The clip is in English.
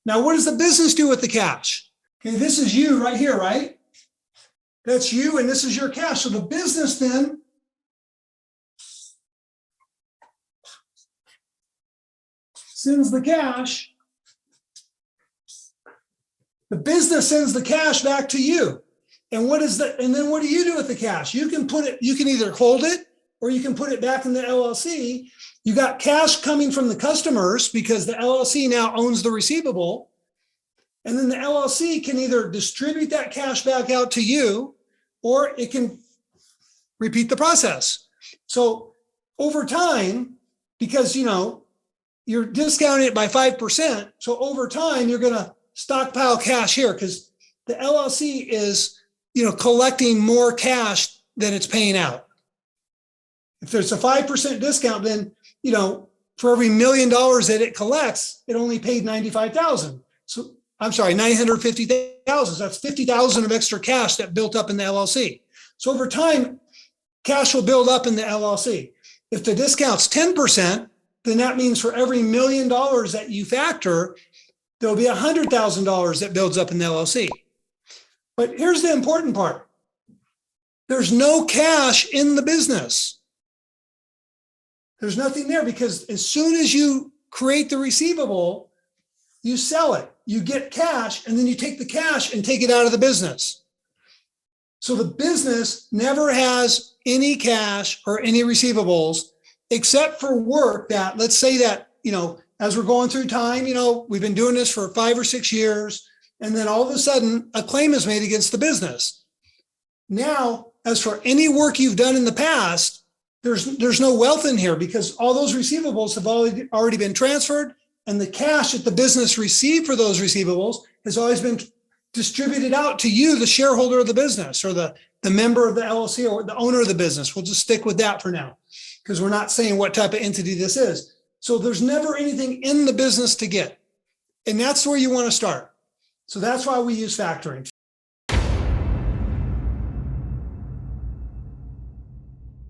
Now, what does the business do with the cash? Okay, this is you right here, right? That's you, and this is your cash. So the business then sends the cash. The business sends the cash back to you. And what is that? And then what do you do with the cash? You can put it, you can either hold it or you can put it back in the LLC. You got cash coming from the customers because the LLC now owns the receivable. And then the LLC can either distribute that cash back out to you, or it can repeat the process. So over time, because you're discounting it by 5%. So over time, you're going to stockpile cash here because the LLC is, collecting more cash than it's paying out. If there's a 5% discount, then, for every $1 million that it collects, it only paid 95,000. So I'm sorry, 950,000. So that's 50,000 of extra cash that built up in the LLC. So over time, cash will build up in the LLC. If the discount's 10%, then that means for every $1 million that you factor, there'll be $100,000 that builds up in the LLC. But here's the important part. There's no cash in the business. There's nothing there because as soon as you create the receivable, you sell it, you get cash, and then you take the cash and take it out of the business. So the business never has any cash or any receivables except for work that, let's say that, as we're going through time, we've been doing this for 5 or 6 years, and then all of a sudden a claim is made against the business. Now, as for any work you've done in the past, there's no wealth in here because all those receivables have already been transferred, and the cash that the business received for those receivables has always been distributed out to you, the shareholder of the business, or the member of the LLC, or the owner of the business. We'll just stick with that for now because we're not saying what type of entity this is. So there's never anything in the business to get. And that's where you want to start. So that's why we use factoring.